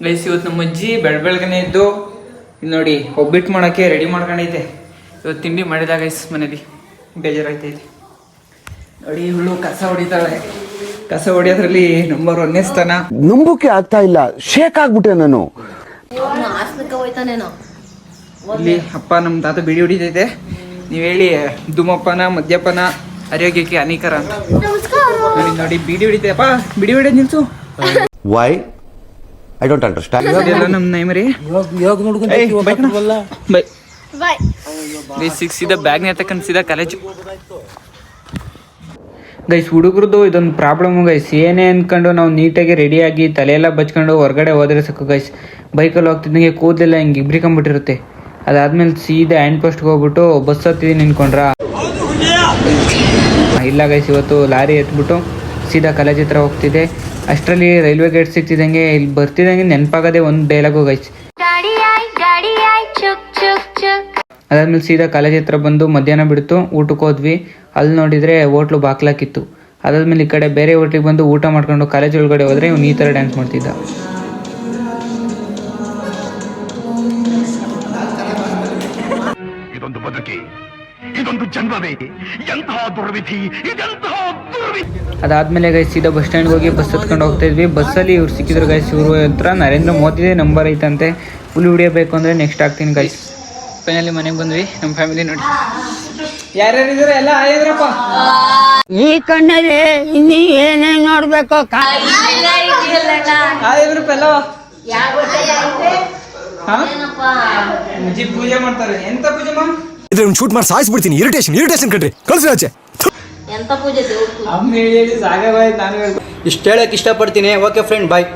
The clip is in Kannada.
ಗೈಸ್ ಇವತ್ತು ನಮ್ಮ ಅಜ್ಜಿ ಬೆಳಗ್ಗೆನೆ ಇದ್ದು ಇಲ್ಲಿ ನೋಡಿ ಒಬ್ಬಿಟ್ಟು ಮಾಡೋಕ್ಕೆ ರೆಡಿ ಮಾಡ್ಕೊಂಡೈತೆ. ಇವತ್ತು ತಿಂಡಿ ಮಾಡಿದ ಗೈಸ್ ಮನೇಲಿ ಬೇಜಾರಾಗ್ತೈತೆ ನೋಡಿ. ಇವಳು ಕಸ ಹೊಡಿತಾಳೆ, ಕಸ ಹೊಡಿಯೋದ್ರಲ್ಲಿ ನಂಬರ್ 1ನೇ ಸ್ಥಾನ. ನಂಬಕ್ಕೆ ಆಗ್ತಾ ಇಲ್ಲ, ಶೇಕ್ ಆಗ್ಬಿಟ್ಟೆ ನಾನು. ಇಲ್ಲಿ ಅಪ್ಪ ನಮ್ಮ ತಾತ ಬಿಡಿ ಹೊಡಿತೈತೆ. ನೀವು ಹೇಳಿ ಧೂಮಪಾನ ಮದ್ಯಪಾನ ಆರೋಗ್ಯಕ್ಕೆ ಹಾನಿಕರ ಅಂತ. ನೋಡಿ ನೋಡಿ ಬಿಡಿ ಹೊಡಿತೈತಪ್ಪ, ಬಿಡಿ ಹೊಡಿಯೋದು ನಿಲ್ಸು. Why I don't understand. ಇದೆಲ್ಲ ನಮ್ಮ ನೈಮರಿ ಸೀದಾ ಬ್ಯಾಗ್ನ ತಕ್ಕಂತ ಸೀದಾ ಕಾಲೇಜು. ಗೈಸ್ ಹುಡುಗರದು ಇದೊಂದು ಪ್ರಾಬ್ಲಮ್ ಗೈಸ್. ಏನೇ ಅಂದ್ಕೊಂಡು ನಾವು ನೀಟಾಗಿ ರೆಡಿಯಾಗಿ ತಲೆಯೆಲ್ಲ ಬಚ್ಕೊಂಡು ಹೊರಗಡೆ ಹೋದ್ರೆ ಸಾಕು ಗೈಸ್. ಬೈಕಲ್ಲಿ ಹೋಗ್ತಿದ್ದಂಗೆ ಕೂದಲೆಲ್ಲ ಹಿಂಗೆ ಇಬ್ರಿಕೊಂಬಿಟ್ಟಿರುತ್ತೆ. ಅದಾದ್ಮೇಲೆ ಸೀದಾ ಹ್ಯಾಂಡ್ ಪೋಸ್ಟ್ಗೆ ಹೋಗ್ಬಿಟ್ಟು ಬಸ್ ಹತ್ತಿದ್ದೀನಿ ನಿಂತ್ಕೊಂಡ್ರ ಇಲ್ಲ ಗೈಸ್. ಇವತ್ತು ಲಾರಿ ಎತ್ಬಿಟ್ಟು ಸೀದಾ ಕಾಲೇಜ್ ಹತ್ರ ಹೋಗ್ತಿದ್ದೆ. ಅಷ್ಟರಲ್ಲಿ ರೈಲ್ವೆ ಗೇಟ್ ಸಿಗ್ತಿದ್ದಂಗೆ ಇಲ್ಲಿ ಬರ್ತಿದ್ದಂಗೆ ನೆನಪಾಗದೆ ಒಂದು ಡೈಲಾಗು ಗೈಸ್. ಅದಾದ್ಮೇಲೆ ಸೀದಾ ಕಾಲೇಜ್ ಹತ್ರ ಬಂದು ಮಧ್ಯಾಹ್ನ ಬಿಡ್ತು, ಊಟಕ್ಕೆ ಹೋದ್ವಿ. ಅಲ್ಲಿ ನೋಡಿದರೆ ಹೋಟ್ಲು ಬಾಕ್ಲಾಕಿತ್ತು. ಅದಾದ್ಮೇಲೆ ಈ ಕಡೆ ಬೇರೆ ಹೋಟ್ಲಿಗೆ ಬಂದು ಊಟ ಮಾಡ್ಕೊಂಡು ಕಾಲೇಜ್ ಒಳಗಡೆ ಹೋದರೆ ಇವ್ನು ಈ ಥರ ಡ್ಯಾನ್ಸ್ ಮಾಡ್ತಿದ್ದ. ಇದೊಂದು ಬದುಕಿ, ಇದೊಂದು ಜನ್ಮವೇ, ಎಂತಹ ದುರ್ವಿಧಿ, ಇದೆಂತಹ ದುರ್ವಿಧಿ. ಅದಾದ್ಮೇಲೆ ಗೈಸ್ ಸೀದಾ ಬಸ್ ಸ್ಟ್ಯಾಂಡ್ಗೆ ಹೋಗಿ ಬಸ್ ಹತ್ಕೊಂಡು ಹೋಗ್ತಾ ಇದ್ವಿ. ಬಸ್ಸಲ್ಲಿ ಇವ್ರು ಸಿಕ್ಕಿದ್ರು ಗೈಸ್. ಇವ್ರ ಹತ್ರ ನರೇಂದ್ರ ಮೋದಿ ನಂಬರ್ ಐತಂತೆ. ಫುಲ್ ವಿಡಿಯೋ ಬೇಕು ಅಂದರೆ ನೆಕ್ಸ್ಟ್ ಆಗ್ತೀನಿ ಗೈಸ್. ಫೈನಲಿ ಮನೆಗೆ ಬಂದ್ವಿ. ನಮ್ಮ ಫ್ಯಾಮಿಲಿ ನೋಡಿ ಯಾರ್ಯಾರಿದ್ರೆ ಎಲ್ಲ ಆಯ್ದ್ರಪ್ಪ. ಈ ಕಣ್ಣಲ್ಲಿ ಇನ್ನೀ ಏನೇನ್ ನೋಡ್ಬೇಕು. ಆಯ್ದ್ರಪ್ಪ ಎಲ್ಲ ಅಜ್ಜಿ ಪೂಜೆ ಮಾಡ್ತಾರೆ. ಎಂತ ಪೂಜೆ ಮಾ ಇದ್ರೆ ಶೂಟ್ ಮಾಡಿ ಸಾಯಿಸ್ಬಿಡ್ತೀನಿ. ಇರಿಟೇಷನ್ ಕಣ್ರಿ, ಕಳ್ಸಿ ಆಚೆ. ಅಮ್ಮ ಹೇಳಿ ಸಾಕಾಗೋಯ್ತು. ನಾನು ಇಷ್ಟು ಹೇಳಕ್ ಇಷ್ಟಪಡ್ತೀನಿ. ಓಕೆ ಫ್ರೆಂಡ್, ಬಾಯ್.